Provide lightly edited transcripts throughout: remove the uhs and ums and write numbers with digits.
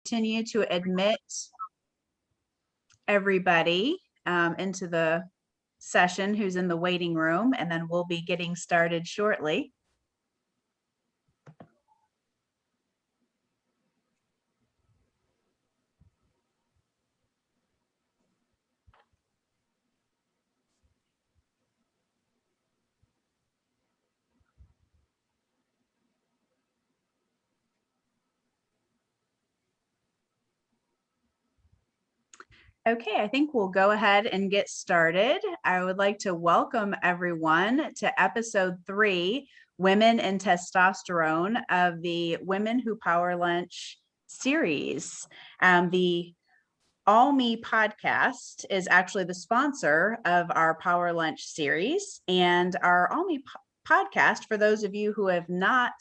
Continue to admit everybody into the session who's in the waiting room, and then we'll be getting started shortly. Okay, I think we'll go ahead and get started. I would like to welcome everyone to episode 3, Women and Testosterone, of the Women Who Power Lunch series. The All Me podcast is actually the sponsor of our Power Lunch series, and our All Me podcast, for those of you who have not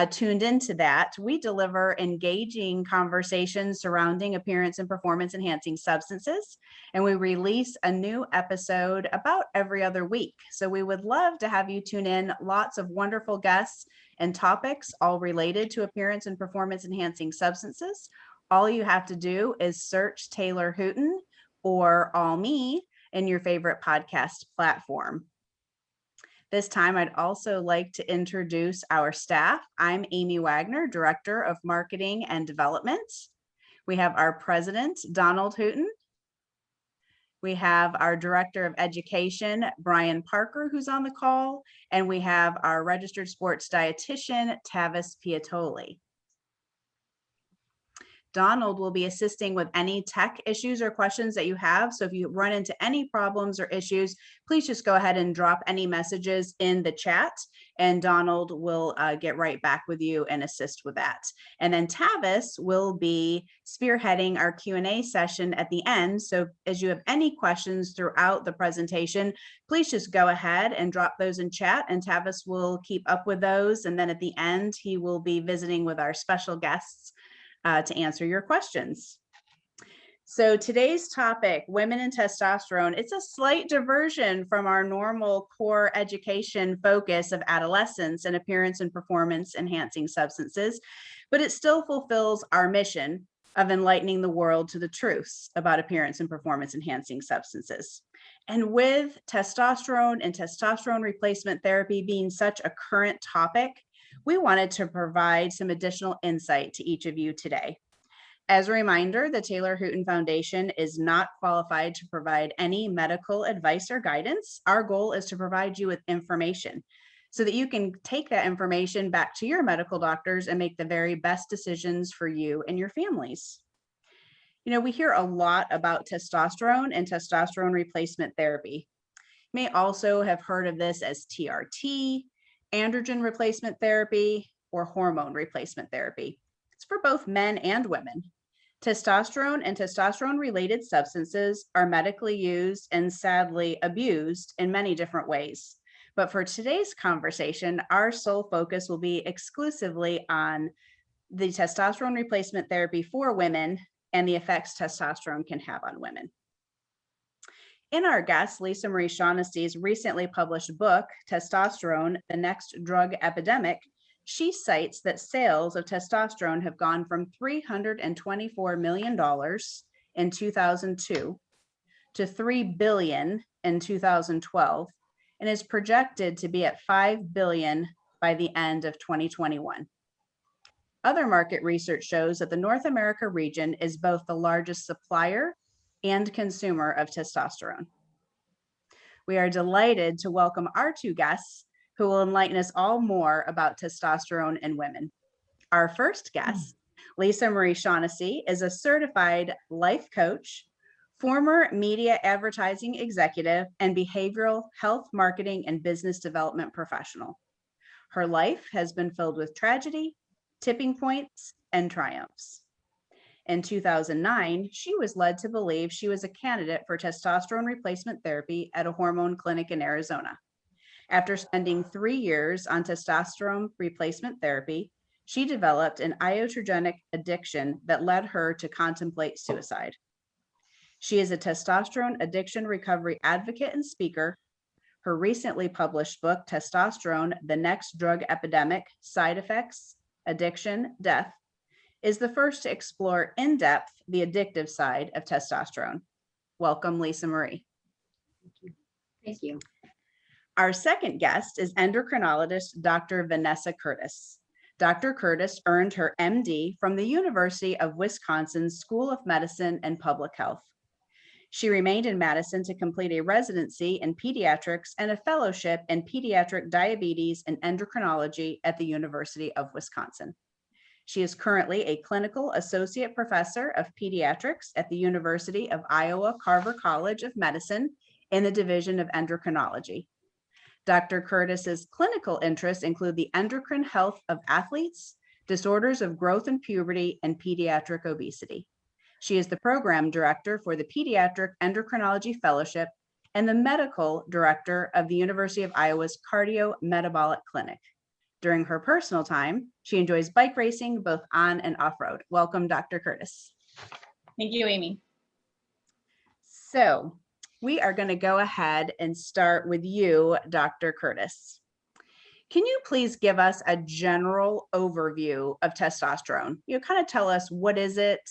tuned into that, we deliver engaging conversations surrounding appearance and performance enhancing substances, and we release a new episode about every other week. So we would love to have you tune in. Lots of wonderful guests and topics, all related to appearance and performance enhancing substances. All you have to do is search Taylor Hooten or All Me in your favorite podcast platform. This time, I'd also like to introduce our staff. I'm Amy Wagner, Director of Marketing and Development. We have our President, Donald Hooten. We have our Director of Education, Brian Parker, who's on the call. And we have our Registered Sports Dietitian, Tavis Piatoli. Donald will be assisting with any tech issues or questions that you have. So if you run into any problems or issues, please just go ahead and drop any messages in the chat, and Donald will get right back with you and assist with that. And then Tavis will be spearheading our Q&A session at the end. So as you have any questions throughout the presentation, please just go ahead and drop those in chat, and Tavis will keep up with those. And then at the end, he will be visiting with our special guests to answer your questions. So today's topic, women and testosterone, it's a slight diversion from our normal core education focus of adolescence and appearance and performance enhancing substances, but it still fulfills our mission of enlightening the world to the truths about appearance and performance enhancing substances. And with testosterone and testosterone replacement therapy being such a current topic, we wanted to provide some additional insight to each of you today. As a reminder, the Taylor Hooten Foundation is not qualified to provide any medical advice or guidance. Our goal is to provide you with information so that you can take that information back to your medical doctors and make the very best decisions for you and your families. You know, we hear a lot about testosterone and testosterone replacement therapy. You may also have heard of this as TRT, androgen replacement therapy, or hormone replacement therapy. It's for both men and women. Testosterone and testosterone-related substances are medically used and sadly abused in many different ways. But for today's conversation, our sole focus will be exclusively on the testosterone replacement therapy for women and the effects testosterone can have on women. In our guest, Lisa Marie Shaughnessy's recently published book, Testosterone, The Next Drug Epidemic, she cites that sales of testosterone have gone from $324 million in 2002 to $3 billion in 2012, and is projected to be at $5 billion by the end of 2021. Other market research shows that the North America region is both the largest supplier and consumer of testosterone. We are delighted to welcome our two guests who will enlighten us all more about testosterone in women. Our first guest, Lisa Marie Shaughnessy, is a certified life coach, former media advertising executive, and behavioral health marketing and business development professional. Her life has been filled with tragedy, tipping points, and triumphs. In 2009, she was led to believe she was a candidate for testosterone replacement therapy at a hormone clinic in Arizona. After spending 3 years on testosterone replacement therapy, she developed an iatrogenic addiction that led her to contemplate suicide. She is a testosterone addiction recovery advocate and speaker. Her recently published book, Testosterone, The Next Drug Epidemic, Side Effects, Addiction, Death, is the first to explore in depth the addictive side of testosterone. Welcome, Lisa Marie. Thank you. Our second guest is endocrinologist Dr. Vanessa Curtis. Dr. Curtis earned her MD from the University of Wisconsin School of Medicine and Public Health. She remained in Madison to complete a residency in pediatrics and a fellowship in pediatric diabetes and endocrinology at the University of Wisconsin. She is currently a clinical associate professor of pediatrics at the University of Iowa Carver College of Medicine in the Division of Endocrinology. Dr. Curtis's clinical interests include the endocrine health of athletes, disorders of growth and puberty, and pediatric obesity. She is the program director for the Pediatric Endocrinology Fellowship and the medical director of the University of Iowa's Cardio-Metabolic Clinic. During her personal time, she enjoys bike racing, both on and off-road. Welcome, Dr. Curtis. Thank you, Amy. So we are going to go ahead and start with you, Dr. Curtis. Can you please give us a general overview of testosterone? You kind of tell us, what is it?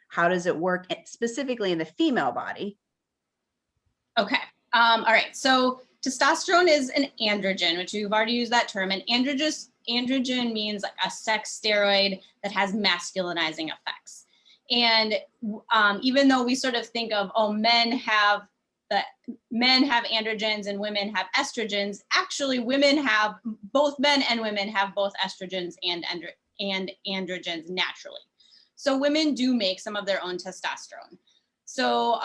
How does it work specifically in the female body? Okay. All right. So testosterone is an androgen, which we've already used that term. And androgen means like a sex steroid that has masculinizing effects. And even though we sort of think of, oh, men have androgens and women have estrogens, actually both men and women have both estrogens and androgens naturally. So women do make some of their own testosterone. So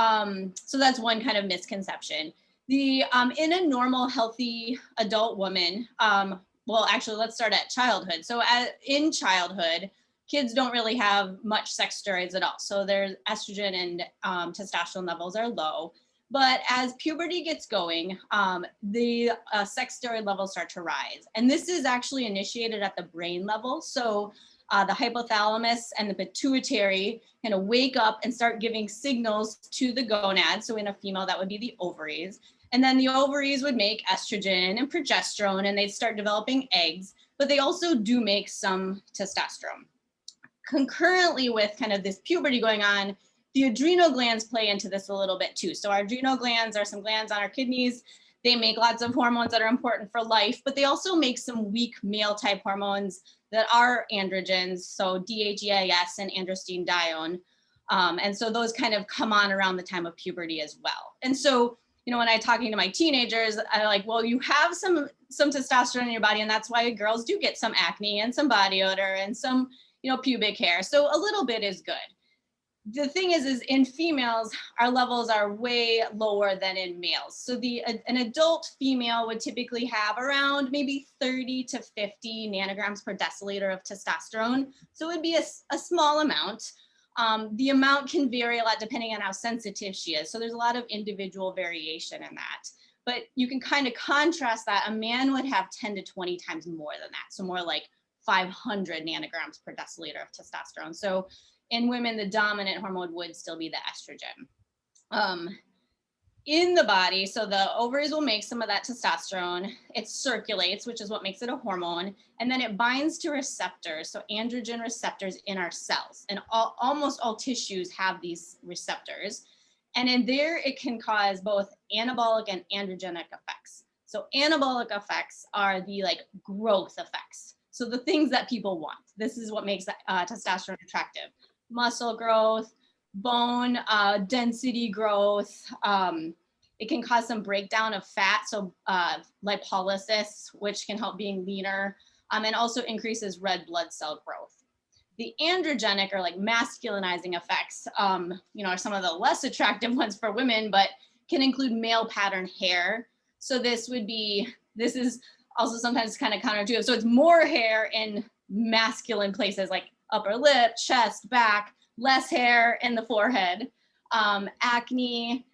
that's one kind of misconception. In a normal, healthy adult woman, well, actually, let's start at childhood. So in childhood, kids don't really have much sex steroids at all. So their estrogen and testosterone levels are low. But as puberty gets going, the sex steroid levels start to rise. And this is actually initiated at the brain level. So the hypothalamus and the pituitary kind of wake up and start giving signals to the gonads. So in a female, that would be the ovaries. And then the ovaries would make estrogen and progesterone, and they'd start developing eggs, but they also do make some testosterone. Concurrently with kind of this puberty going on, the adrenal glands play into this a little bit too. So our adrenal glands are some glands on our kidneys. They make lots of hormones that are important for life, but they also make some weak male type hormones that are androgens, so DHEAS and androstenedione. And so those kind of come on around the time of puberty as well. And so, when I'm talking to my teenagers, I'm like, well, you have some testosterone in your body, and that's why girls do get some acne and some body odor and some, pubic hair. So a little bit is good. The thing is in females, our levels are way lower than in males. So an adult female would typically have around maybe 30 to 50 nanograms per deciliter of testosterone. So it would be a small amount. The amount can vary a lot depending on how sensitive she is. So there's a lot of individual variation in that. But you can kind of contrast that. A man would have 10 to 20 times more than that. So more like 500 nanograms per deciliter of testosterone. So in women, the dominant hormone would still be the estrogen. In the body, so the ovaries will make some of that testosterone. It circulates, which is what makes it a hormone, and then it binds to receptors, so androgen receptors in our cells. And almost all tissues have these receptors. And in there, it can cause both anabolic and androgenic effects. So anabolic effects are the growth effects. So the things that people want. This is what makes testosterone attractive. Muscle growth, bone density growth. It can cause some breakdown of fat, so lipolysis, which can help being leaner, and also increases red blood cell growth. The androgenic or masculinizing effects, are some of the less attractive ones for women, but can include male pattern hair. So this is also sometimes kind of counterintuitive. So it's more hair in masculine places like upper lip, chest, back, less hair in the forehead, acne,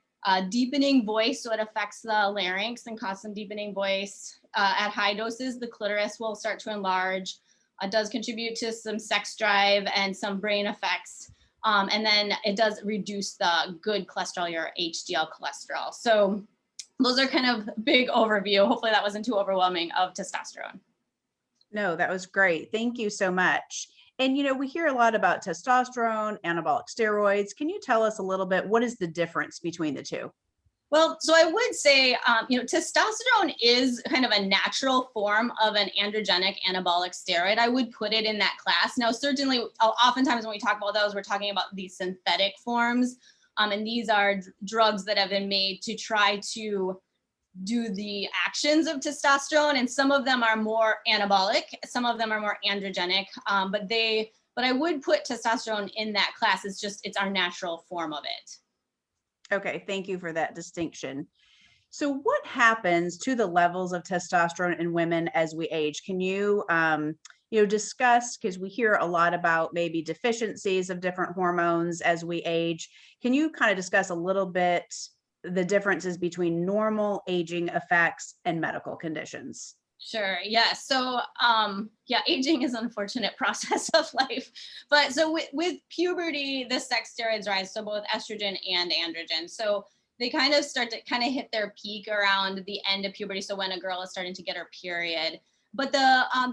deepening voice. So it affects the larynx and causes some deepening voice. At high doses, the clitoris will start to enlarge. It does contribute to some sex drive and some brain effects. And then it does reduce the good cholesterol, your HDL cholesterol. So those are kind of big overview. Hopefully that wasn't too overwhelming of testosterone. No, that was great. Thank you so much. And, we hear a lot about testosterone, anabolic steroids. Can you tell us a little bit, what is the difference between the two? Well, so I would say, testosterone is kind of a natural form of an androgenic anabolic steroid. I would put it in that class. Now, certainly, oftentimes when we talk about those, we're talking about these synthetic forms. And these are drugs that have been made to try to do the actions of testosterone. And some of them are more anabolic, some of them are more androgenic. But I would put testosterone in that class. It's our natural form of it. Okay, thank you for that distinction. So what happens to the levels of testosterone in women as we age? Can you, discuss, because we hear a lot about maybe deficiencies of different hormones as we age. Can you kind of discuss a little bit the differences between normal aging effects and medical conditions? Sure. Yeah. So, aging is an unfortunate process of life. But so with puberty, the sex steroids rise. So both estrogen and androgen. So they kind of start to hit their peak around the end of puberty. So when a girl is starting to get her period, but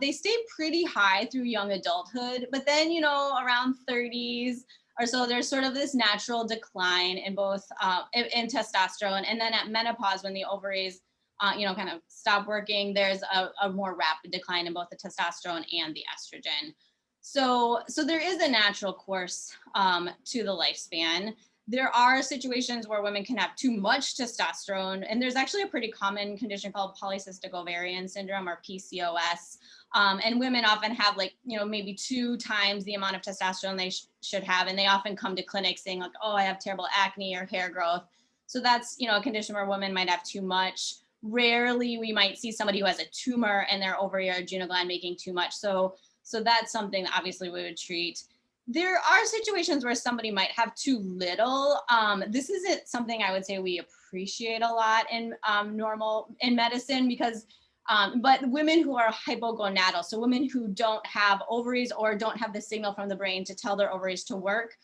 they stay pretty high through young adulthood. But then, around 30s or so, there's sort of this natural decline in both in testosterone. And then at menopause, when the ovaries kind of stop working, there's a more rapid decline in both the testosterone and the estrogen. So there is a natural course to the lifespan. There are situations where women can have too much testosterone, and there's actually a pretty common condition called polycystic ovarian syndrome, or PCOS. And women often have maybe 2 times the amount of testosterone they should have, and they often come to clinic saying like, oh, I have terrible acne or hair growth. So that's a condition where women might have too much. Rarely we might see somebody who has a tumor in their ovary or adrenal gland making too much. So that's something that obviously we would treat. There are situations where somebody might have too little. This isn't something I would say we appreciate a lot in medicine, because but women who are hypogonadal, so women who don't have ovaries or don't have the signal from the brain to tell their ovaries to work,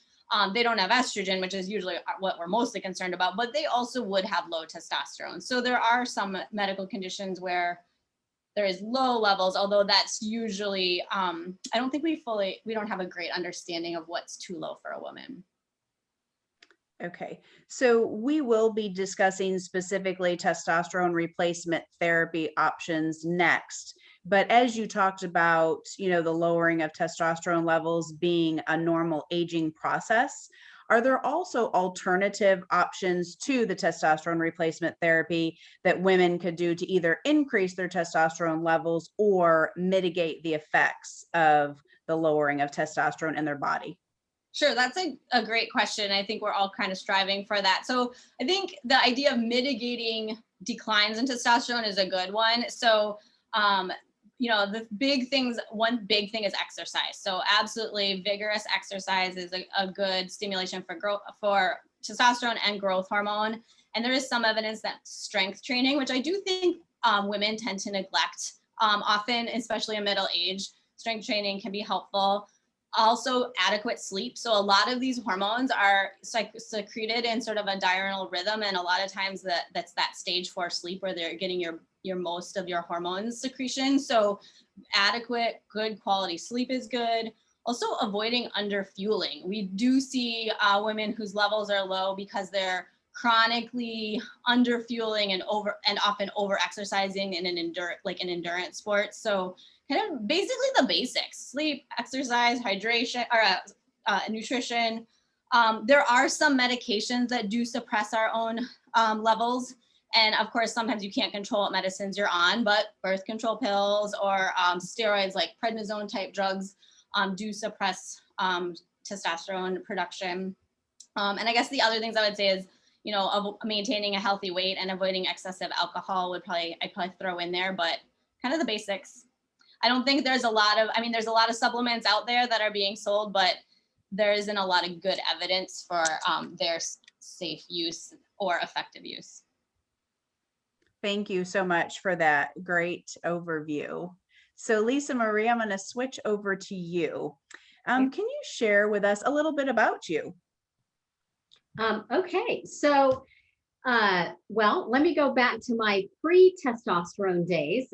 they don't have estrogen, which is usually what we're mostly concerned about, but they also would have low testosterone. So there are some medical conditions where there is low levels, although that's usually, I don't think we don't have a great understanding of what's too low for a woman. Okay, so we will be discussing specifically testosterone replacement therapy options next. But as you talked about, the lowering of testosterone levels being a normal aging process, are there also alternative options to the testosterone replacement therapy that women could do to either increase their testosterone levels or mitigate the effects of the lowering of testosterone in their body? Sure, that's a great question. I think we're all kind of striving for that. So I think the idea of mitigating declines in testosterone is a good one. So, the one big thing is exercise. So absolutely vigorous exercise is a good stimulation for testosterone and growth hormone. And there is some evidence that strength training, which I do think women tend to neglect often, especially in middle age, strength training can be helpful. Also adequate sleep. So a lot of these hormones are secreted in sort of a diurnal rhythm. And a lot of times that's that stage 4 sleep where they're getting your most of your hormones secretion. So adequate, good quality sleep is good. Also avoiding underfueling. We do see women whose levels are low because they're chronically underfueling and often over exercising in an endurance sport. So kind of basically the basics: sleep, exercise, hydration, or nutrition. There are some medications that do suppress our own levels. And of course, sometimes you can't control what medicines you're on, but birth control pills or steroids like prednisone type drugs do suppress testosterone production. And I guess the other things I would say is, of maintaining a healthy weight and avoiding excessive alcohol I'd probably throw in there, but kind of the basics. I don't think there's a lot of supplements out there that are being sold, but there isn't a lot of good evidence for their safe use or effective use. Thank you so much for that great overview. So Lisa Marie, I'm going to switch over to you. Can you share with us a little bit about you? Okay, so let me go back to my pre-testosterone days,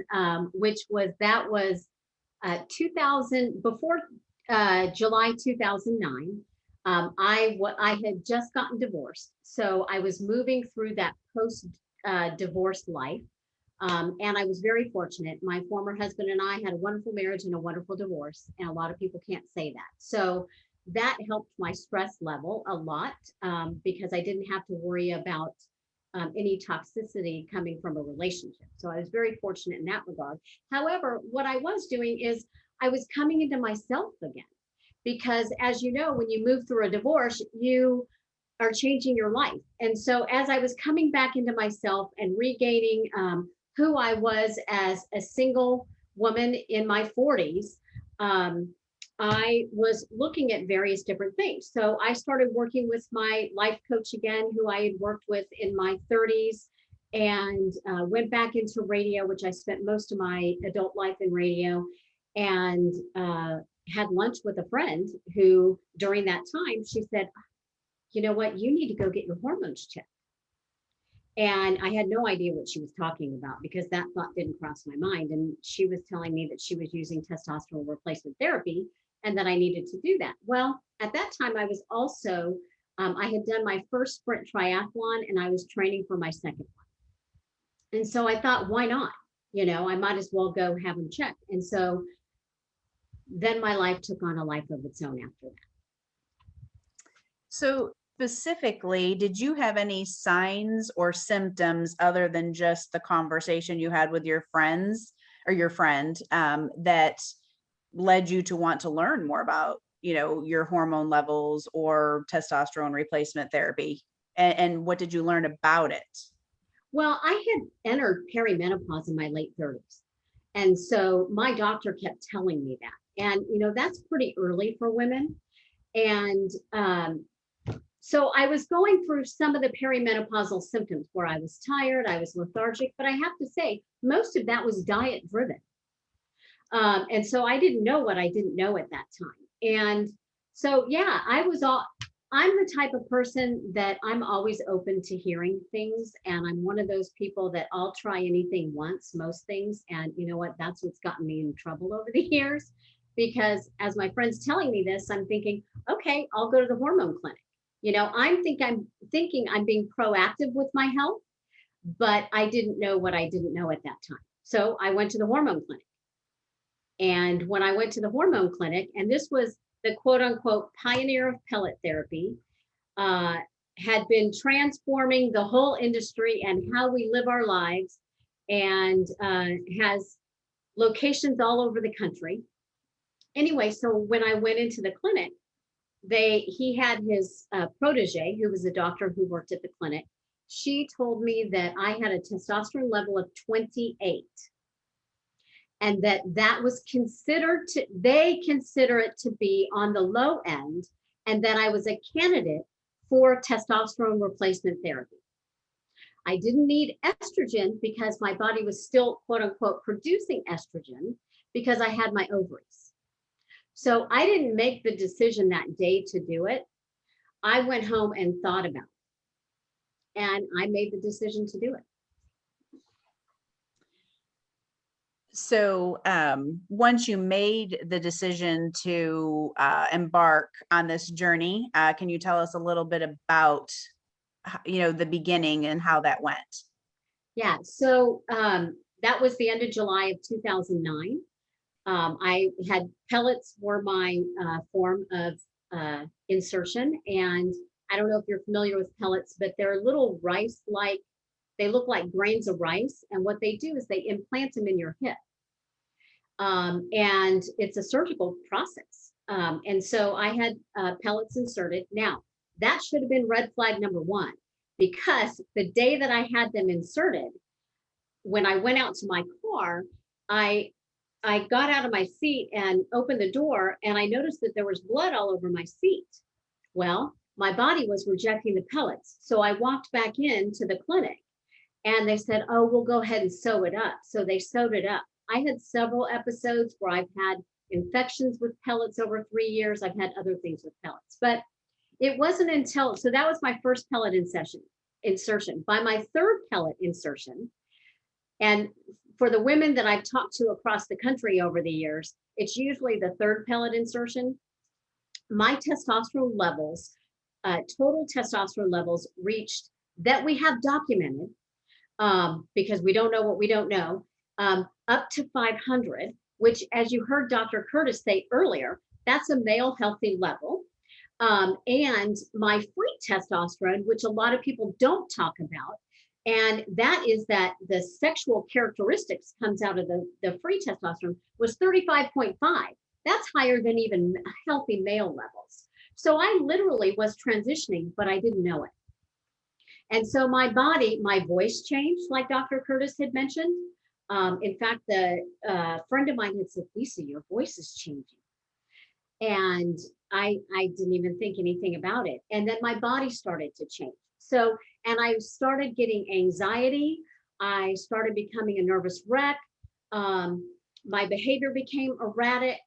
which was 2000, before July 2009. I had just gotten divorced, so I was moving through that post divorce life. And I was very fortunate. My former husband and I had a wonderful marriage and a wonderful divorce, and a lot of people can't say that. So that helped my stress level a lot, because I didn't have to worry about any toxicity coming from a relationship. So I was very fortunate in that regard. However, what I was doing is I was coming into myself again, because as you know, when you move through a divorce, you are changing your life. And so as I was coming back into myself and regaining who I was as a single woman in my 40s, I was looking at various different things. So I started working with my life coach again, who I had worked with in my 30s, and went back into radio, which I spent most of my adult life in radio, and had lunch with a friend who, during that time, she said, you know what, you need to go get your hormones checked. And I had no idea what she was talking about, because that thought didn't cross my mind. And she was telling me that she was using testosterone replacement therapy and that I needed to do that. Well, at that time, I was also, I had done my first sprint triathlon, and I was training for my second one. And so I thought, why not? You know, I might as well go have them checked. And so then my life took on a life of its own after that. So specifically, did you have any signs or symptoms other than just the conversation you had with your friends or your friend that led you to want to learn more about, you know, your hormone levels or testosterone replacement therapy? And what did you learn about it? Well, I had entered perimenopause in my late 30s. And so my doctor kept telling me that. And, you know, that's pretty early for women. And so I was going through some of the perimenopausal symptoms where I was tired, I was lethargic, but I have to say, most of that was diet driven. And so I didn't know what I didn't know at that time. And so, yeah, I'm the type of person that I'm always open to hearing things. And I'm one of those people that I'll try anything once, most things. And you know what? That's what's gotten me in trouble over the years. Because as my friend's telling me this, I'm thinking, okay, I'll go to the hormone clinic. You know, I'm thinking I'm being proactive with my health, but I didn't know what I didn't know at that time. So I went to the hormone clinic. And when I went to the hormone clinic, and this was the quote unquote pioneer of pellet therapy, had been transforming the whole industry and how we live our lives, and has locations all over the country. Anyway, so when I went into the clinic, he had his protege, who was a doctor who worked at the clinic. She told me that I had a testosterone level of 28, and that was they consider it to be on the low end, and that I was a candidate for testosterone replacement therapy. I didn't need estrogen because my body was still, quote unquote, producing estrogen because I had my ovaries. So I didn't make the decision that day to do it. I went home and thought about it, and I made the decision to do it. So once you made the decision to embark on this journey, can you tell us a little bit about, you know, the beginning and how that went? Yeah, so that was the end of July of 2009. I had pellets were my form of insertion. And I don't know if you're familiar with pellets, but they're little rice-like, they look like grains of rice. And what they do is they implant them in your hip. And it's a surgical process. And so I had pellets inserted. Now, that should have been red flag number one, because the day that I had them inserted, when I went out to my car, I got out of my seat and opened the door, and I noticed that there was blood all over my seat. Well, my body was rejecting the pellets. So I walked back into the clinic, and they said, oh, we'll go ahead and sew it up. So they sewed it up. I had several episodes where I've had infections with pellets over 3 years. I've had other things with pellets, but it wasn't until, so that was my first pellet insertion. By my third pellet insertion, and for the women that I've talked to across the country over the years, it's usually the third pellet insertion. My testosterone levels, total testosterone levels reached, that we have documented, because we don't know what we don't know, up to 500, which, as you heard Dr. Curtis say earlier, that's a male healthy level. And my free testosterone, which a lot of people don't talk about, and that is that the sexual characteristics comes out of the free testosterone, was 35.5. That's higher than even healthy male levels. So I literally was transitioning, but I didn't know it. And so my body, my voice changed, like Dr. Curtis had mentioned. In fact, the friend of mine had said, Lisa, your voice is changing. And I didn't even think anything about it. And then my body started to change. So, and I started getting anxiety. I started becoming a nervous wreck. My behavior became erratic,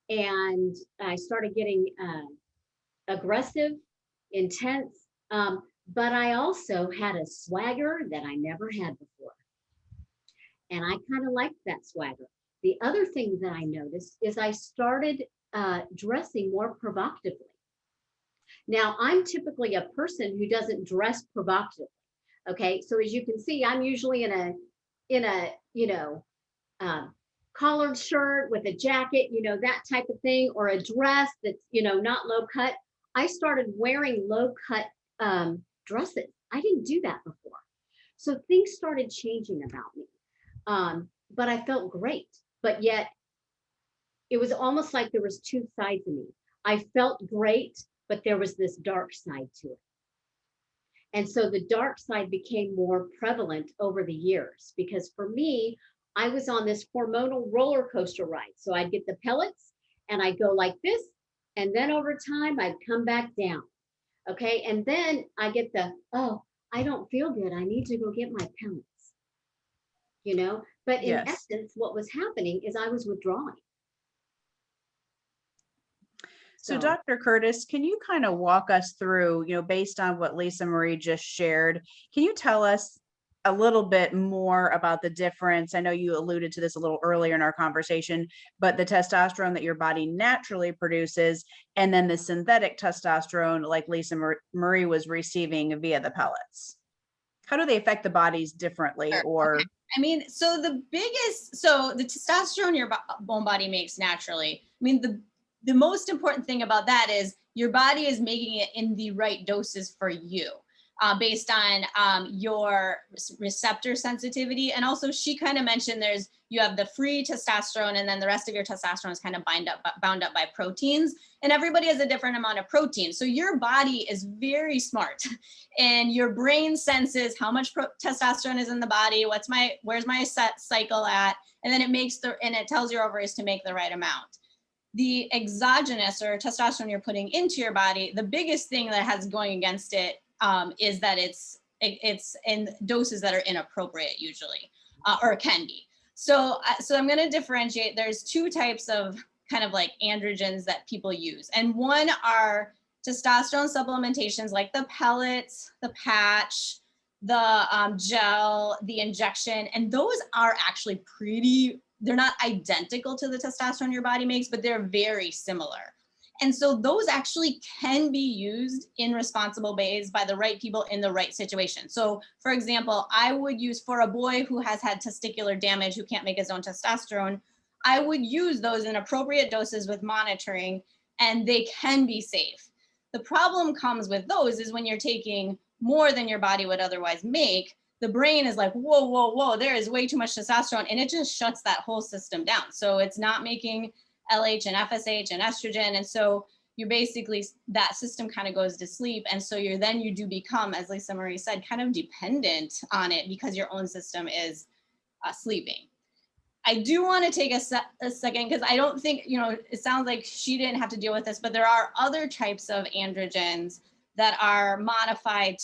and I started getting aggressive, intense. But I also had a swagger that I never had before. And I kind of liked that swagger. The other thing that I noticed is I started dressing more provocatively. Now, I'm typically a person who doesn't dress provocatively. Okay, so as you can see, I'm usually in a collared shirt with a jacket, that type of thing, or a dress that's not low cut. I started wearing low cut dresses. I didn't do that before, so things started changing about me. But I felt great. But yet, it was almost like there was two sides of me. I felt great, but there was this dark side to it. And so the dark side became more prevalent over the years, because for me, I was on this hormonal roller coaster ride. So I'd get the pellets and I'd go like this. And then over time, I'd come back down. Okay. And then I get oh, I don't feel good. I need to go get my pellets. But in essence, what was happening is I was withdrawing. So Dr. Curtis, can you kind of walk us through, based on what Lisa Marie just shared, can you tell us a little bit more about the difference? I know you alluded to this a little earlier in our conversation, but the testosterone that your body naturally produces, and then the synthetic testosterone like Lisa Marie was receiving via the pellets. How do they affect the bodies differently? Or okay. I mean, so the testosterone your bone body makes naturally, I mean, the most important thing about that is your body is making it in the right doses for you, based on your receptor sensitivity. And also she kind of mentioned you have the free testosterone, and then the rest of your testosterone is kind of bound up by proteins, and everybody has a different amount of protein. So your body is very smart, and your brain senses how much testosterone is in the body, where's my set cycle at, and then it tells your ovaries to make the right amount. The exogenous or testosterone you're putting into your body, the biggest thing that has going against it is that it's in doses that are inappropriate usually, or can be. So I'm going to differentiate. There's two types of kind of like androgens that people use. And one are testosterone supplementations like the pellets, the patch, the gel, the injection. And those are actually they're not identical to the testosterone your body makes, but they're very similar. And so those actually can be used in responsible ways by the right people in the right situation. So for example, I would use, for a boy who has had testicular damage, who can't make his own testosterone, I would use those in appropriate doses with monitoring, and they can be safe. The problem comes with those is when you're taking more than your body would otherwise make, the brain is like, whoa, whoa, whoa, there is way too much testosterone, and it just shuts that whole system down. So it's not making LH and FSH and estrogen. And so you basically, that system kind of goes to sleep. And so you do become, as Lisa Marie said, kind of dependent on it because your own system is sleeping. I do want to take a second, because I don't think, it sounds like she didn't have to deal with this, but there are other types of androgens that are modified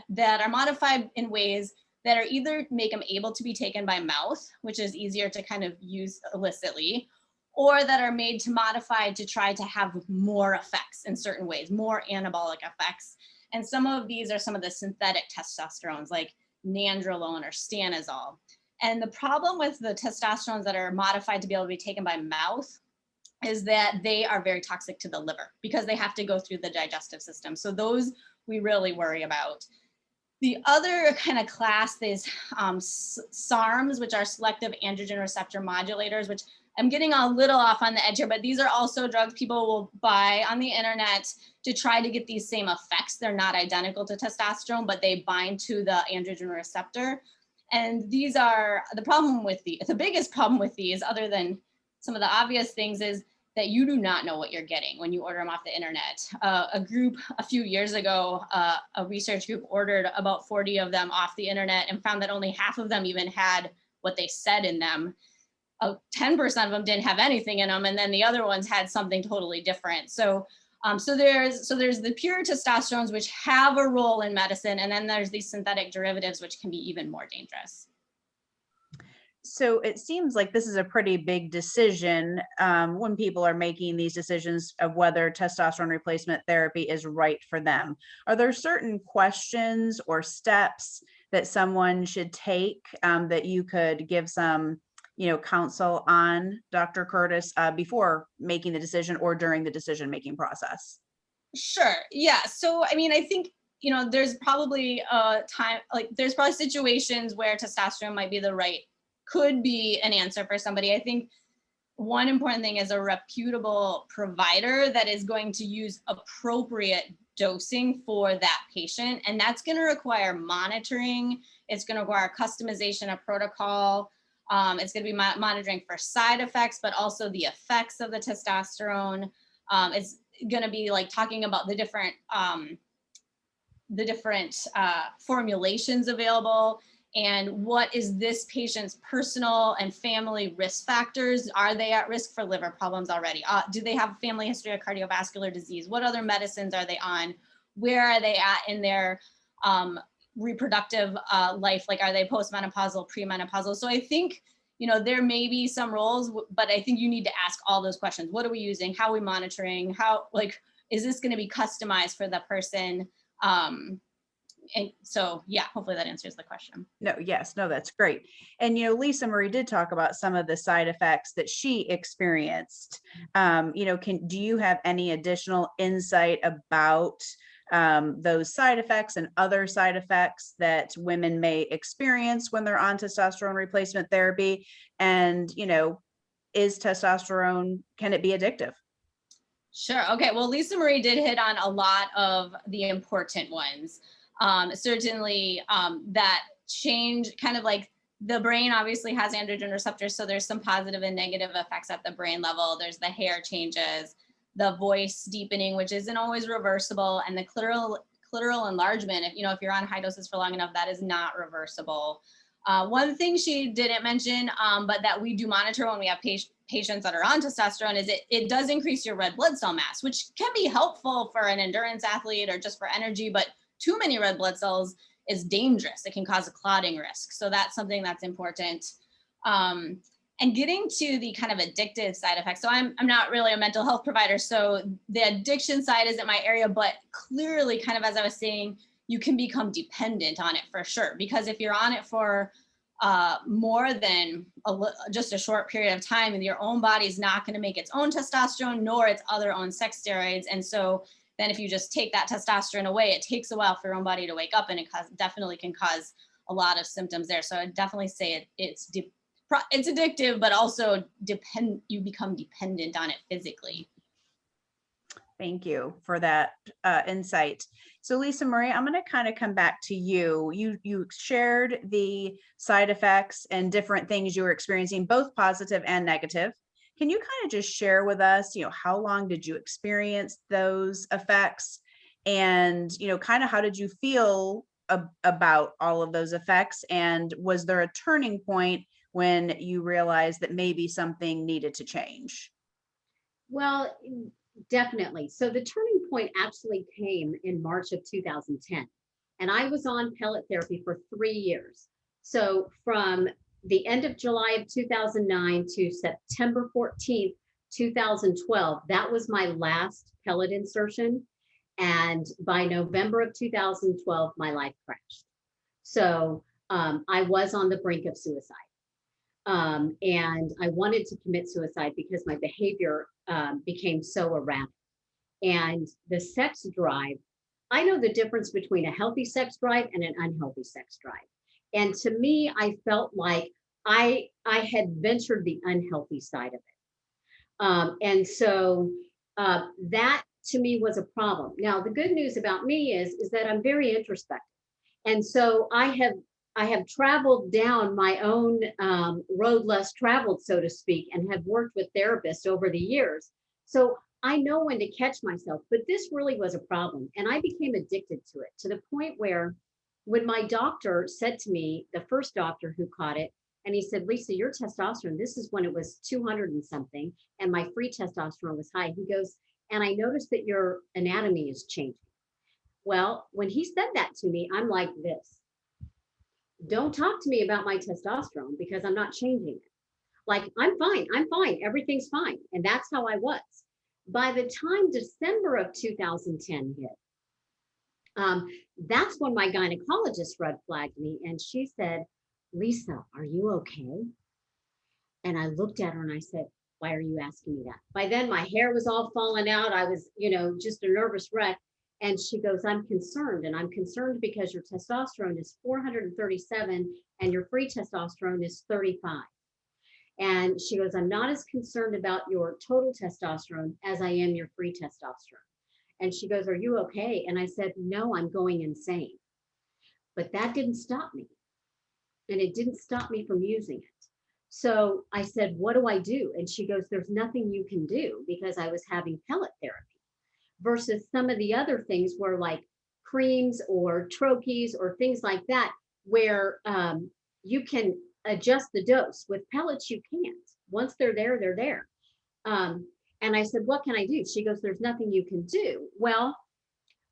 that are modified in ways that are either make them able to be taken by mouth, which is easier to kind of use illicitly, or that are made to modify to try to have more effects in certain ways, more anabolic effects. And some of these are some of the synthetic testosterones like nandrolone or stanozol. And the problem with the testosterones that are modified to be able to be taken by mouth is that they are very toxic to the liver because they have to go through the digestive system. So those we really worry about. The other kind of class is SARMs, which are selective androgen receptor modulators, which I'm getting a little off on the edge here, but these are also drugs people will buy on the internet to try to get these same effects. They're not identical to testosterone, but they bind to the androgen receptor. And these are the biggest problem with these, other than some of the obvious things, is that you do not know what you're getting when you order them off the internet. A group a few years ago, a research group ordered about 40 of them off the internet and found that only half of them even had what they said in them. 10% of them didn't have anything in them, and then the other ones had something totally different. So there's the pure testosterones, which have a role in medicine, and then there's these synthetic derivatives, which can be even more dangerous. So it seems like this is a pretty big decision when people are making these decisions of whether testosterone replacement therapy is right for them. Are there certain questions or steps that someone should take that you could give some, counsel on, Dr. Curtis, before making the decision or during the decision-making process? Sure. Yeah. So, I mean, I think, there's probably there's probably situations where testosterone might be could be an answer for somebody. I think one important thing is a reputable provider that is going to use appropriate dosing for that patient. And that's going to require monitoring. It's going to require customization of protocol. It's going to be monitoring for side effects, but also the effects of the testosterone. It's going to be like talking about the different formulations available. And what is this patient's personal and family risk factors? Are they at risk for liver problems already? Do they have a family history of cardiovascular disease? What other medicines are they on? Where are they at in their reproductive life? Like, are they postmenopausal, premenopausal? So I think, there may be some roles, but I think you need to ask all those questions. What are we using? How are we monitoring? Is this going to be customized for the person? And so, yeah, hopefully that answers the question. No, that's great. And, Lisa Marie did talk about some of the side effects that she experienced. Do you have any additional insight about those side effects and other side effects that women may experience when they're on testosterone replacement therapy? And, is testosterone, can it be addictive? Sure. Okay. Well, Lisa Marie did hit on a lot of the important ones. Certainly that change, kind of like the brain obviously has androgen receptors, so there's some positive and negative effects at the brain level. There's the hair changes, the voice deepening, which isn't always reversible, and the clitoral enlargement. If you're on high doses for long enough, that is not reversible. One thing she didn't mention, but that we do monitor when we have patients that are on testosterone, is it does increase your red blood cell mass, which can be helpful for an endurance athlete or just for energy, but too many red blood cells is dangerous. It can cause a clotting risk. So that's something that's important. And getting to the kind of addictive side effects. So I'm not really a mental health provider, so the addiction side isn't my area, but clearly, kind of as I was saying, you can become dependent on it for sure. Because if you're on it for more than just a short period of time, and your own body's not going to make its own testosterone nor its other own sex steroids. And so then if you just take that testosterone away, it takes a while for your own body to wake up, and it definitely can cause a lot of symptoms there. So I'd definitely say it's addictive, but also you become dependent on it physically. Thank you for that insight. So Lisa Marie, I'm going to kind of come back to you. You shared the side effects and different things you were experiencing, both positive and negative. Can you kind of just share with us, how long did you experience those effects? And, kind of how did you feel about all of those effects? And was there a turning point when you realized that maybe something needed to change? Well, definitely. So the turning point actually came in March of 2010. And I was on pellet therapy for 3 years. So from the end of July of 2009 to September 14th, 2012, that was my last pellet insertion. And by November of 2012, my life crashed. So I was on the brink of suicide. And I wanted to commit suicide because my behavior became so erratic. And the sex drive, I know the difference between a healthy sex drive and an unhealthy sex drive. And to me, I felt like I had ventured the unhealthy side of it. And so that to me was a problem. Now, the good news about me is that I'm very introspective. And so I have traveled down my own road less traveled, so to speak, and have worked with therapists over the years. So I know when to catch myself, but this really was a problem. And I became addicted to it to the point where when my doctor said to me, the first doctor who caught it, and he said, Lisa, your testosterone, this is when it was 200 and something, and my free testosterone was high. He goes, and I noticed that your anatomy is changing. Well, when he said that to me, I'm like this. Don't talk to me about my testosterone because I'm not changing it. Like, I'm fine, everything's fine. And that's how I was. By the time December of 2010 hit, that's when my gynecologist red flagged me and she said, Lisa, are you okay? And I looked at her and I said, why are you asking me that? By then my hair was all falling out. I was, just a nervous wreck. And she goes, I'm concerned. And I'm concerned because your testosterone is 437 and your free testosterone is 35. And she goes, I'm not as concerned about your total testosterone as I am your free testosterone. And she goes, are you okay? And I said, no, I'm going insane. But that didn't stop me. And it didn't stop me from using it. So I said, what do I do? And she goes, there's nothing you can do, because I was having pellet therapy versus some of the other things were like creams or troches or things like that, where you can adjust the dose. With pellets, you can't. Once they're there, they're there. And I said, what can I do? She goes, there's nothing you can do. Well,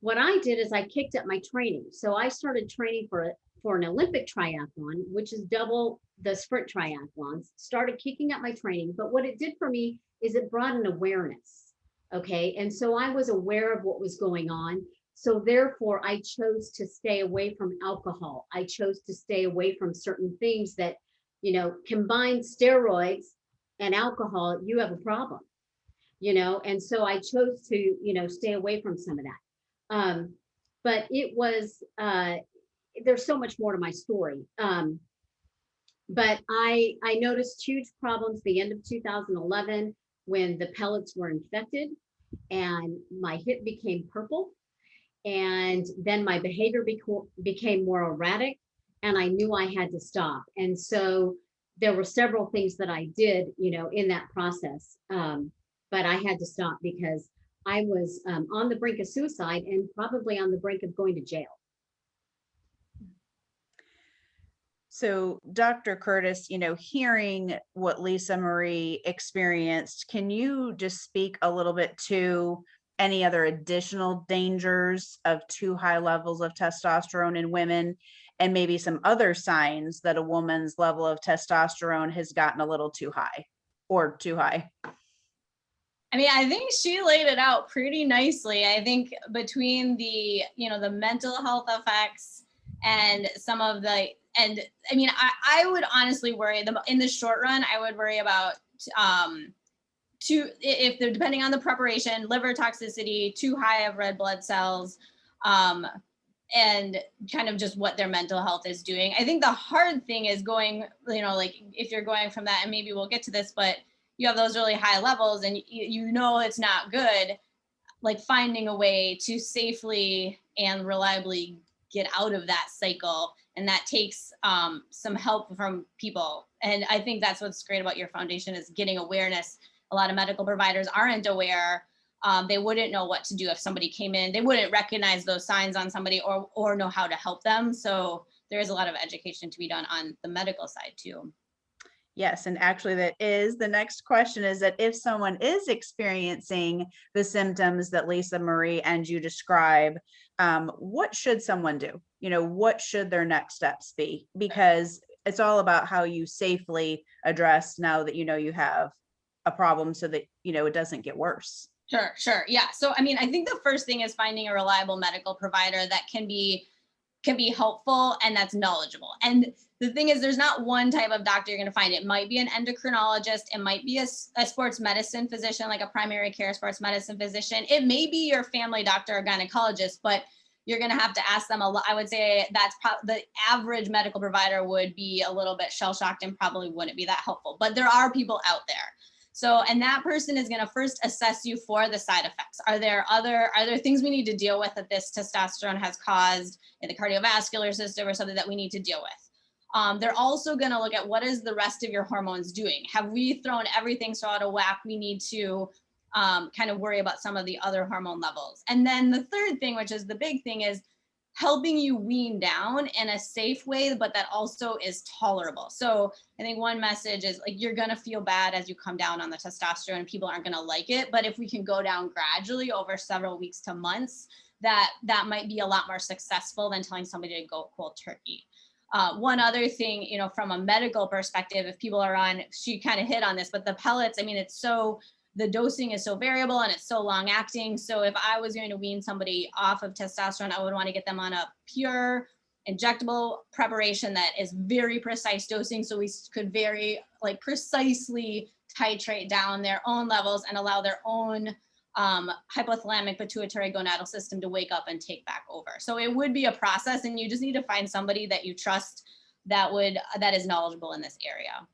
what I did is I kicked up my training. So I started training for an Olympic triathlon, which is double the sprint triathlons, started kicking up my training. But what it did for me is it brought an awareness. Okay. And so I was aware of what was going on. So therefore, I chose to stay away from alcohol. I chose to stay away from certain things that, combine steroids and alcohol, you have a problem, and so I chose to, stay away from some of that. But it was, there's so much more to my story. But I noticed huge problems the end of 2011 when the pellets were infected and my hip became purple. And then my behavior became more erratic and I knew I had to stop. And so there were several things that I did, in that process. But I had to stop because I was on the brink of suicide and probably on the brink of going to jail. So, Dr. Curtis, hearing what Lisa Marie experienced, can you just speak a little bit to any other additional dangers of too high levels of testosterone in women, and maybe some other signs that a woman's level of testosterone has gotten a little too high or too high? I mean, I think she laid it out pretty nicely. I think between the, the mental health effects and some of the, and I mean, I would honestly worry in the short run, I would worry about if they're depending on the preparation, liver toxicity, too high of red blood cells, and kind of just what their mental health is doing. I think the hard thing is going, like if you're going from that, and maybe we'll get to this, but you have those really high levels and it's not good, like finding a way to safely and reliably get out of that cycle. And that takes some help from people. And I think that's what's great about your foundation is getting awareness. A lot of medical providers aren't aware. They wouldn't know what to do if somebody came in. They wouldn't recognize those signs on somebody or know how to help them. So there is a lot of education to be done on the medical side too. Yes, and actually that is the next question, is that if someone is experiencing the symptoms that Lisa Marie and you describe, what should someone do? What should their next steps be? Because it's all about how you safely address now that you have a problem so that it doesn't get worse. Sure. Yeah. So, I mean, I think the first thing is finding a reliable medical provider that can be can be helpful and that's knowledgeable. And the thing is, there's not one type of doctor you're going to find. It might be an endocrinologist. It might be a sports medicine physician, like a primary care sports medicine physician. It may be your family doctor or gynecologist, but you're going to have to ask them a lot. I would say that's the average medical provider would be a little bit shell-shocked and probably wouldn't be that helpful. But there are people out there. So, and that person is going to first assess you for the side effects. Are there things we need to deal with that this testosterone has caused in the cardiovascular system or something that we need to deal with? They're also going to look at what is the rest of your hormones doing. Have we thrown everything so out of whack? We need to kind of worry about some of the other hormone levels. And then the third thing, which is the big thing, is helping you wean down in a safe way, but that also is tolerable. So I think one message is like, you're going to feel bad as you come down on the testosterone and people aren't going to like it. But if we can go down gradually over several weeks to months, that might be a lot more successful than telling somebody to go cold turkey. One other thing, you know, from a medical perspective, if people are on, she kind of hit on this, but the pellets, I mean, the dosing is so variable and it's so long acting. So if I was going to wean somebody off of testosterone, I would want to get them on a pure injectable preparation that is very precise dosing. So we could very precisely titrate down their own levels and allow their own hypothalamic pituitary gonadal system to wake up and take back over. So it would be a process, and you just need to find somebody that you trust that is knowledgeable in this area.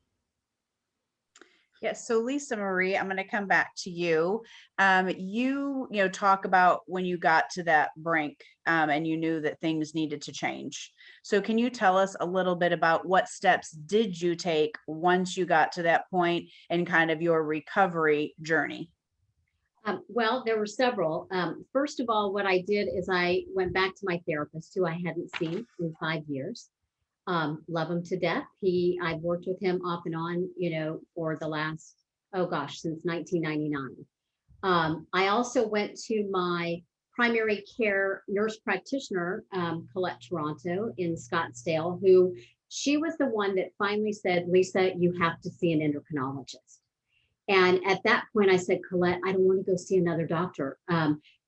Yes. So Lisa Marie, I'm going to come back to you. You talk about when you got to that brink and you knew that things needed to change. So can you tell us a little bit about what steps did you take once you got to that point and kind of your recovery journey? Well, there were several. First of all, what I did is I went back to my therapist, who I hadn't seen in 5 years. Love him to death. I've worked with him off and on, for the last, since 1999. I also went to my primary care nurse practitioner, Colette Toronto in Scottsdale, she was the one that finally said, Lisa, you have to see an endocrinologist. And at that point I said, Colette, I don't want to go see another doctor,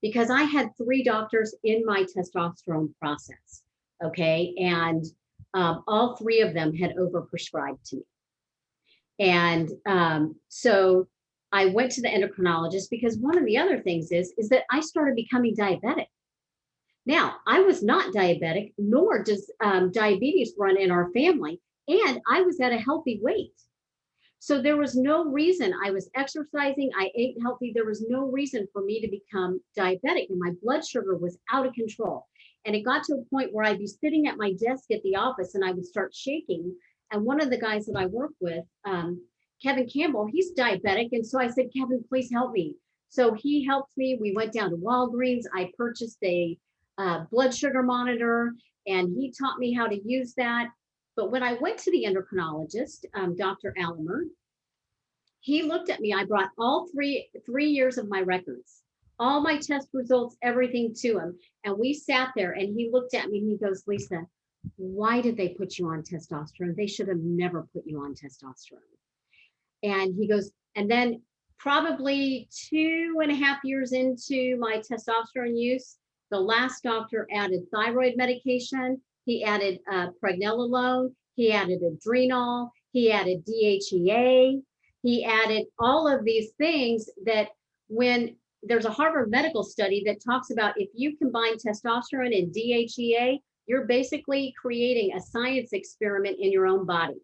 because I had 3 doctors in my testosterone process. Okay. And all 3 of them had overprescribed to me. And so I went to the endocrinologist, because one of the other things is that I started becoming diabetic. Now, I was not diabetic, nor does diabetes run in our family. And I was at a healthy weight. So there was no reason. I was exercising, I ate healthy. There was no reason for me to become diabetic, and my blood sugar was out of control. And it got to a point where I'd be sitting at my desk at the office and I would start shaking. And one of the guys that I work with, Kevin Campbell, he's diabetic. And so I said, Kevin, please help me. So he helped me. We went down to Walgreens. I purchased a blood sugar monitor, and he taught me how to use that. But when I went to the endocrinologist, Dr. Alamer, he looked at me. I brought all three years of my records, all my test results, everything to him. And we sat there and he looked at me and he goes, Lisa, why did they put you on testosterone? They should have never put you on testosterone. And he goes, and then probably 2.5 years into my testosterone use, the last doctor added thyroid medication. He added pregnenolone. He added adrenal. He added DHEA. He added all of these things that, when there's a Harvard medical study that talks about, if you combine testosterone and DHEA, you're basically creating a science experiment in your own body.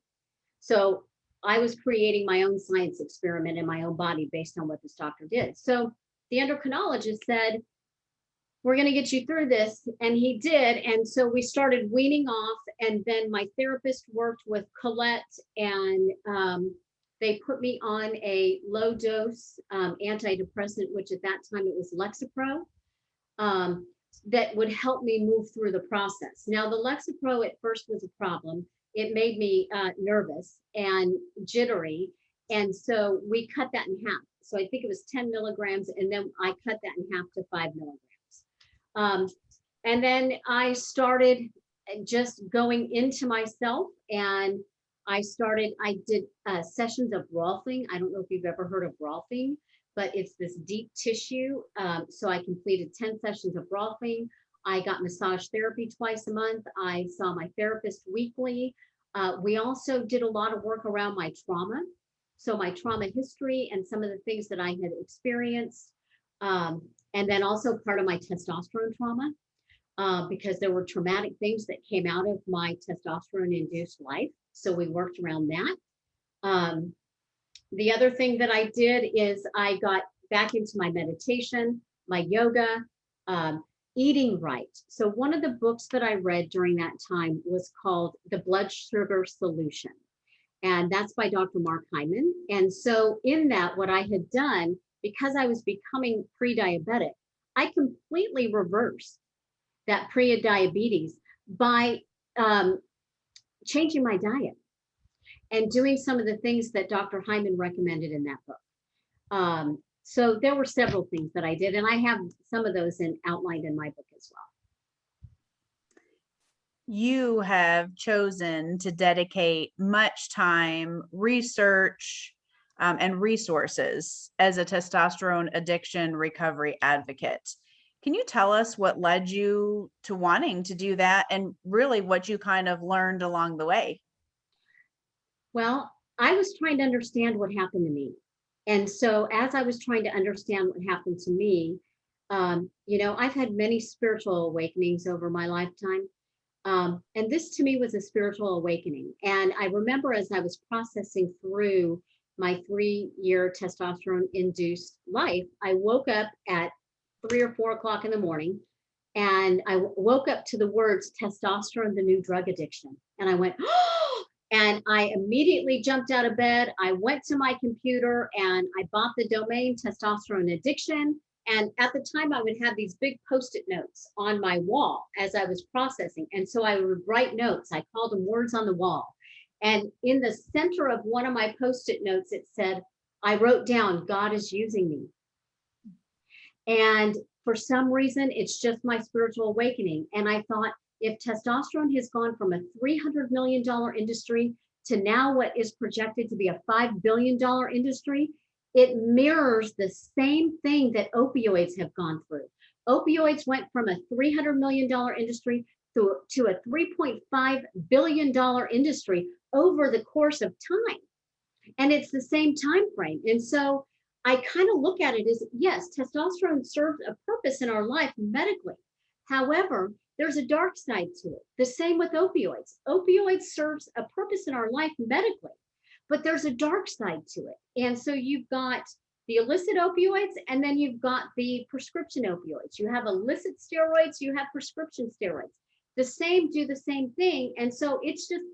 So I was creating my own science experiment in my own body based on what this doctor did. So the endocrinologist said, we're going to get you through this. And he did. And so we started weaning off. And then my therapist worked with Colette, and they put me on a low dose antidepressant, which at that time it was Lexapro, that would help me move through the process. Now, the Lexapro at first was a problem. It made me nervous and jittery. And so we cut that in half. So I think it was 10 milligrams. And then I cut that in half to 5 milligrams. And then I started just going into myself, and I did sessions of Rolfing. I don't know if you've ever heard of Rolfing, but it's this deep tissue. So I completed 10 sessions of Rolfing. I got massage therapy twice a month. I saw my therapist weekly. We also did a lot of work around my trauma. So my trauma history and some of the things that I had experienced. And then also part of my testosterone trauma, because there were traumatic things that came out of my testosterone induced life. So we worked around that. The other thing that I did is I got back into my meditation, my yoga, eating right. So one of the books that I read during that time was called The Blood Sugar Solution. And that's by Dr. Mark Hyman. And so in that, what I had done, because I was becoming pre-diabetic, I completely reversed that pre-diabetes by changing my diet and doing some of the things that Dr. Hyman recommended in that book. So there were several things that I did, and I have some of those outlined in my book as well. You have chosen to dedicate much time, research, and resources as a testosterone addiction recovery advocate. Can you tell us what led you to wanting to do that and really what you kind of learned along the way? Well, I was trying to understand what happened to me. And so as I was trying to understand what happened to me, I've had many spiritual awakenings over my lifetime. And this to me was a spiritual awakening. And I remember as I was processing through my 3-year testosterone induced life, I woke up at 3 or 4 o'clock in the morning, and I woke up to the words testosterone, the new drug addiction. And I went, oh, and I immediately jumped out of bed. I went to my computer and I bought the domain testosterone addiction. And at the time, I would have these big Post-it notes on my wall as I was processing. And so I would write notes. I called them words on the wall. And in the center of one of my Post-it notes, it said, I wrote down, God is using me. And for some reason, it's just my spiritual awakening. And I thought, if testosterone has gone from a $300 million industry to now what is projected to be a $5 billion industry, it mirrors the same thing that opioids have gone through. Opioids went from a $300 million industry to a $3.5 billion industry over the course of time. And it's the same time frame. And so I kind of look at it as, yes, testosterone serves a purpose in our life medically. However, there's a dark side to it. The same with opioids. Opioids serves a purpose in our life medically, but there's a dark side to it. And so you've got the illicit opioids, and then you've got the prescription opioids. You have illicit steroids, you have prescription steroids. The same do the same thing. And so it's just,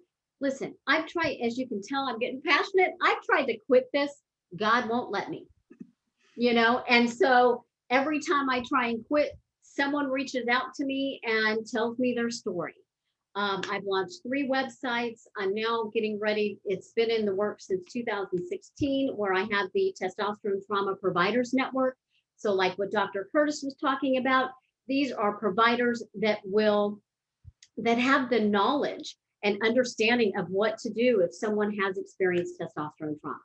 listen, I've tried, as you can tell, I'm getting passionate. I've tried to quit this. God won't let me, and so every time I try and quit, someone reaches out to me and tells me their story. I've launched 3 websites. I'm now getting ready. It's been in the works since 2016, where I have the Testosterone Trauma Providers Network. So like what Dr. Curtis was talking about, these are providers that have the knowledge and understanding of what to do if someone has experienced testosterone trauma.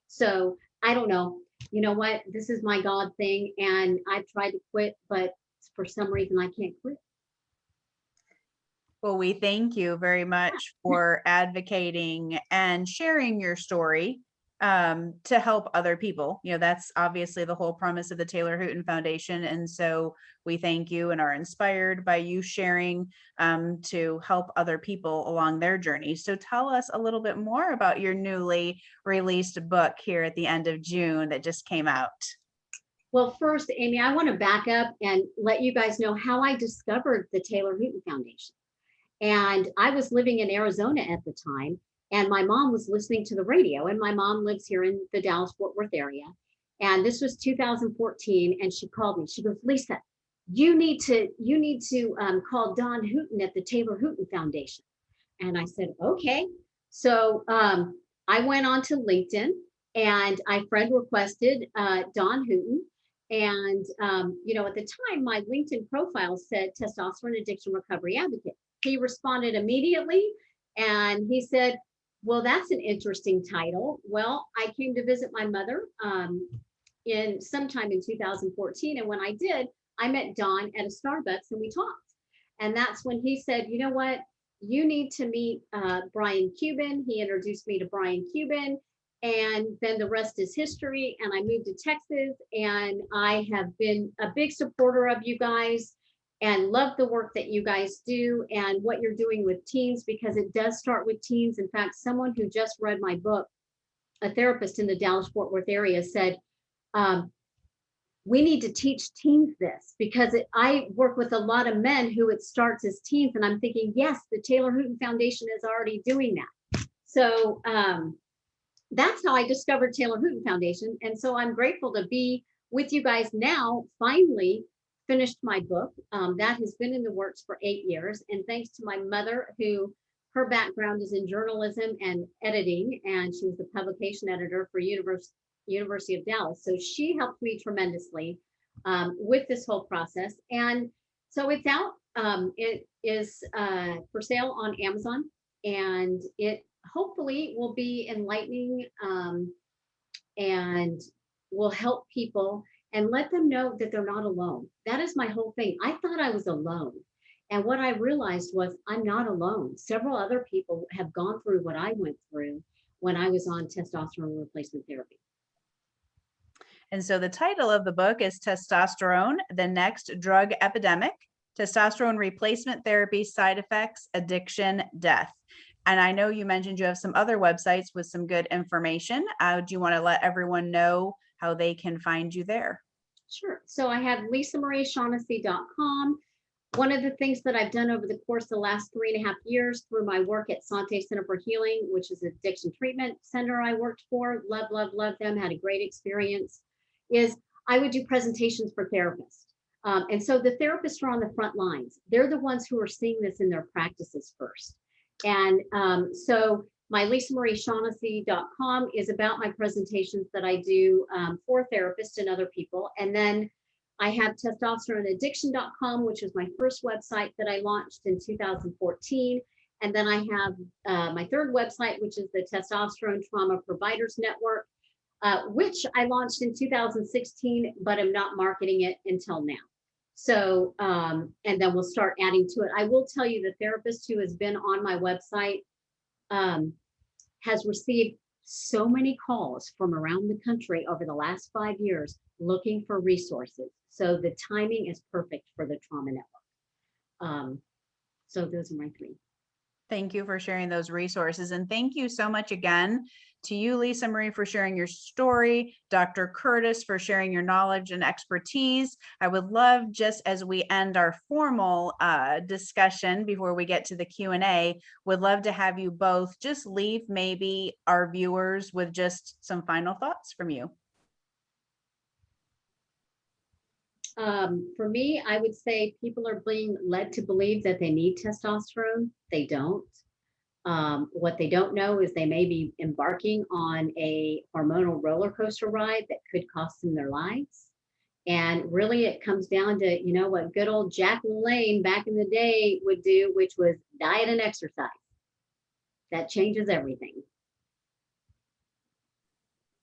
So I don't know, you know what, this is my God thing, and I've tried to quit, but for some reason I can't quit. Well, we thank you very much for advocating and sharing your story to help other people. That's obviously the whole premise of the Taylor Hooten Foundation. And so we thank you and are inspired by you sharing to help other people along their journey. So tell us a little bit more about your newly released book here at the end of June that just came out. Well, first, Amy, I want to back up and let you guys know how I discovered the Taylor Hooten Foundation. And I was living in Arizona at the time, and my mom was listening to the radio, and my mom lives here in the Dallas-Fort Worth area. And this was 2014, and she called me. She goes, Lisa, you need to call Don Hooten at the Taylor Hooten Foundation. And I said, okay. So I went on to LinkedIn, and I friend requested Don Hooten. And, at the time, my LinkedIn profile said Testosterone Addiction Recovery Advocate. He responded immediately, and he said, well, that's an interesting title. Well, I came to visit my mother sometime in 2014. And when I did, I met Don at a Starbucks and we talked. And that's when he said, you know what, you need to meet Brian Cuban. He introduced me to Brian Cuban. And then the rest is history. And I moved to Texas, and I have been a big supporter of you guys and love the work that you guys do and what you're doing with teens, because it does start with teens. In fact, someone who just read my book, a therapist in the Dallas-Fort Worth area, said, we need to teach teens this, because I work with a lot of men who it starts as teens. And I'm thinking, yes, the Taylor Hooten Foundation is already doing that. So that's how I discovered Taylor Hooten Foundation. And so I'm grateful to be with you guys now, finally finished my book. That has been in the works for 8 years. And thanks to my mother, who her background is in journalism and editing, and she was the publication editor for University of Dallas. So she helped me tremendously with this whole process. And so it's out. It is for sale on Amazon, and it hopefully will be enlightening and will help people and let them know that they're not alone. That is my whole thing. I thought I was alone. And what I realized was I'm not alone. Several other people have gone through what I went through when I was on testosterone replacement therapy. And so the title of the book is Testosterone, the Next Drug Epidemic, Testosterone Replacement Therapy Side Effects, Addiction, Death. And I know you mentioned you have some other websites with some good information. Do you want to let everyone know how they can find you there? Sure. So I have lisamarieShaughnessy.com. One of the things that I've done over the course of the last 3.5 years through my work at Sante Center for Healing, which is an addiction treatment center I worked for, love them, had a great experience, is I would do presentations for therapists. And so the therapists are on the front lines. They're the ones who are seeing this in their practices first. And so my lisamarieShaughnessy.com is about my presentations that I do for therapists and other people. And then I have testosteroneaddiction.com, which is my first website that I launched in 2014. And then I have my third website, which is the Testosterone Trauma Providers Network, which I launched in 2016, but I'm not marketing it until now. So, and then we'll start adding to it. I will tell you, the therapist who has been on my website has received so many calls from around the country over the last 5 years looking for resources. So the timing is perfect for the Trauma Network. So those are my three. Thank you for sharing those resources. And thank you so much again to you, Lisa Marie, for sharing your story, Dr. Curtis for sharing your knowledge and expertise. I would love, just as we end our formal discussion before we get to the Q&A, would love to have you both just leave maybe our viewers with just some final thoughts from you. For me, I would say people are being led to believe that they need testosterone. They don't. What they don't know is they may be embarking on a hormonal roller coaster ride that could cost them their lives. And really it comes down to, you know, what good old Jack LaLanne back in the day would do, which was diet and exercise. That changes everything.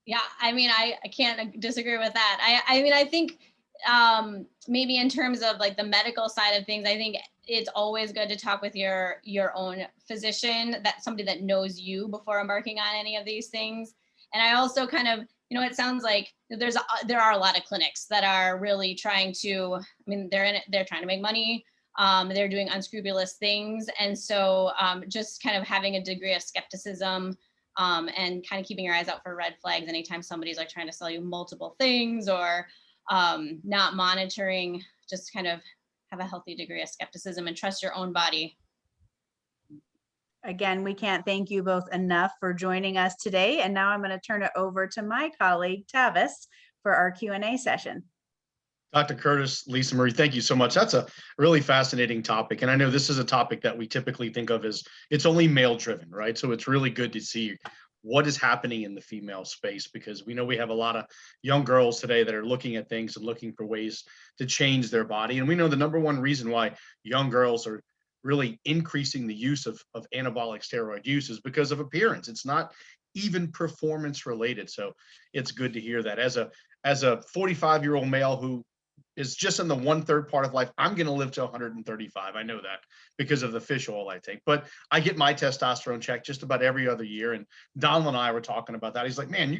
Yeah, I mean, I can't disagree with that. I mean, I think maybe in terms of like the medical side of things, I think it's always good to talk with your own physician, that somebody that knows you before embarking on any of these things. And I also kind of, you know, it sounds like there are a lot of clinics that are really trying to, I mean, they're trying to make money. They're doing unscrupulous things. And so just kind of having a degree of skepticism and kind of keeping your eyes out for red flags anytime somebody's like trying to sell you multiple things or not monitoring, just kind of have a healthy degree of skepticism and trust your own body. Again, we can't thank you both enough for joining us today. And now I'm going to turn it over to my colleague, Tavis, for our Q&A session. Dr. Curtis, Lisa Marie, thank you so much. That's a really fascinating topic. And I know this is a topic that we typically think of as it's only male driven, right? So it's really good to see what is happening in the female space, because we know we have a lot of young girls today that are looking at things and looking for ways to change their body. And we know the number one reason why young girls are really increasing the use of anabolic steroid use is because of appearance. It's not even performance related. So it's good to hear that. As a 45-year-old male who is just in the 1/3 part of life. I'm going to live to 135. I know that because of the fish oil I take, but I get my testosterone checked just about every other year. And Donald and I were talking about that. He's like, man,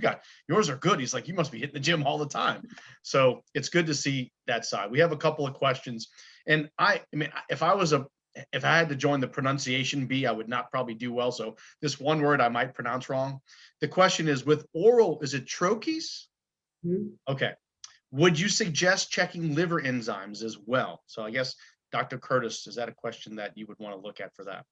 yours are good. He's like, you must be hitting the gym all the time. So it's good to see that side. We have a couple of questions. And I mean, if I had to join the pronunciation bee, I would not probably do well. So this one word I might pronounce wrong. The question is, with oral, is it troches? Mhm. Okay. Would you suggest checking liver enzymes as well? So I guess, Dr. Curtis, is that a question that you would want to look at for that?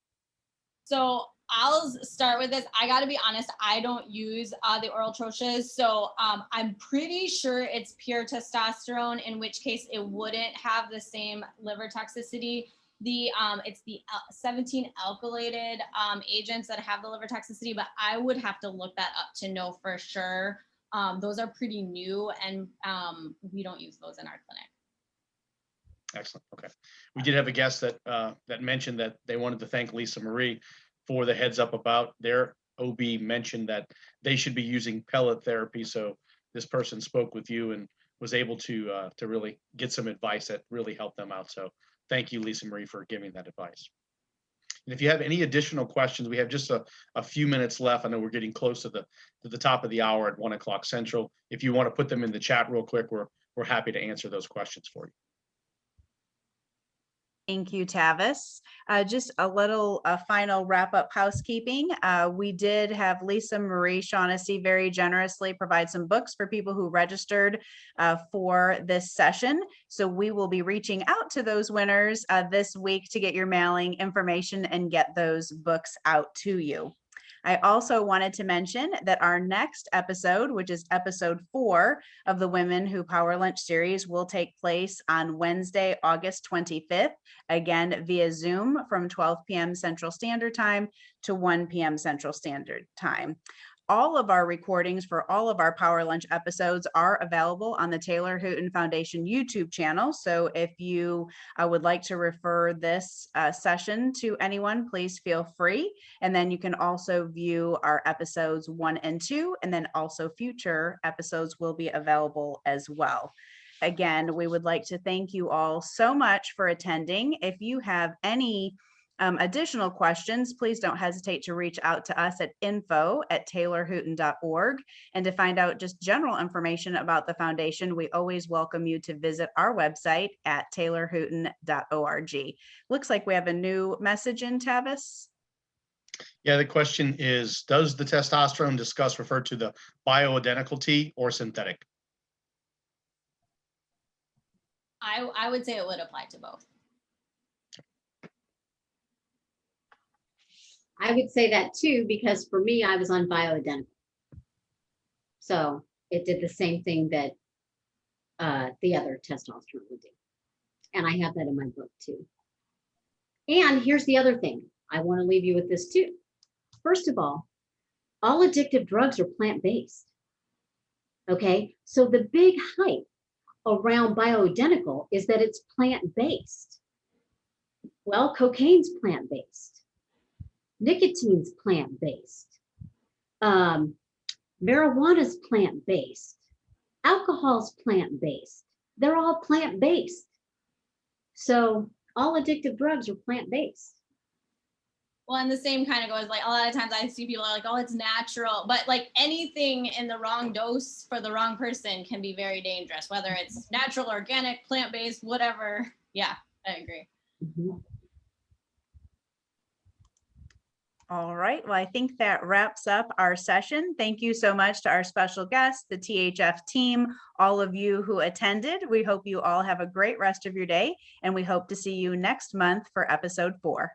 So I'll start with this. I got to be honest, I don't use the oral troches. So I'm pretty sure it's pure testosterone, in which case it wouldn't have the same liver toxicity. It's the 17 alkylated agents that have the liver toxicity, but I would have to look that up to know for sure. Those are pretty new, and we don't use those in our clinic. Excellent. Okay. We did have a guest that mentioned that they wanted to thank Lisa Marie for the heads up about their OB mentioned that they should be using pellet therapy. So this person spoke with you and was able to really get some advice that really helped them out. So thank you, Lisa Marie, for giving that advice. And if you have any additional questions, we have just a few minutes left. I know we're getting close to the top of the hour at 1 o'clock Central. If you want to put them in the chat real quick, we're happy to answer those questions for you. Thank you, Tavis. Just a little final wrap-up housekeeping. We did have Lisa Marie Shaughnessy very generously provide some books for people who registered for this session. So we will be reaching out to those winners this week to get your mailing information and get those books out to you. I also wanted to mention that our next episode, which is episode 4 of the Women Who Power Lunch series, will take place on Wednesday, August 25th, again via Zoom from 12 p.m. Central Standard Time to 1 p.m. Central Standard Time. All of our recordings for all of our Power Lunch episodes are available on the Taylor Houghton Foundation YouTube channel. So if you would like to refer this session to anyone, please feel free. And then you can also view our episodes 1 and 2, and then also future episodes will be available as well. Again, we would like to thank you all so much for attending. If you have any additional questions, please don't hesitate to reach out to us at info@taylorhoughton.org. And to find out just general information about the foundation, we always welcome you to visit our website at taylorhoughton.org. Looks like we have a new message in, Tavis. Yeah, the question is, does the testosterone discussed refer to the bioidentical T or synthetic? I would say it would apply to both. I would say that too, because for me, I was on bioidentical. So it did the same thing that the other testosterone would do. And I have that in my book too. And here's the other thing. I want to leave you with this too. First of all addictive drugs are plant-based. Okay, so the big hype around bioidentical is that it's plant-based. Well, cocaine's plant-based. Nicotine's plant-based. Marijuana's plant-based. Alcohol's plant-based. They're all plant-based. So all addictive drugs are plant-based. Well, and the same kind of goes, like, a lot of times I see people are like, oh, it's natural, but like anything in the wrong dose for the wrong person can be very dangerous, whether it's natural, organic, plant-based, whatever. Yeah, I agree. Mm-hmm. All right. Well, I think that wraps up our session. Thank you so much to our special guests, the THF team, all of you who attended. We hope you all have a great rest of your day, and we hope to see you next month for episode 4.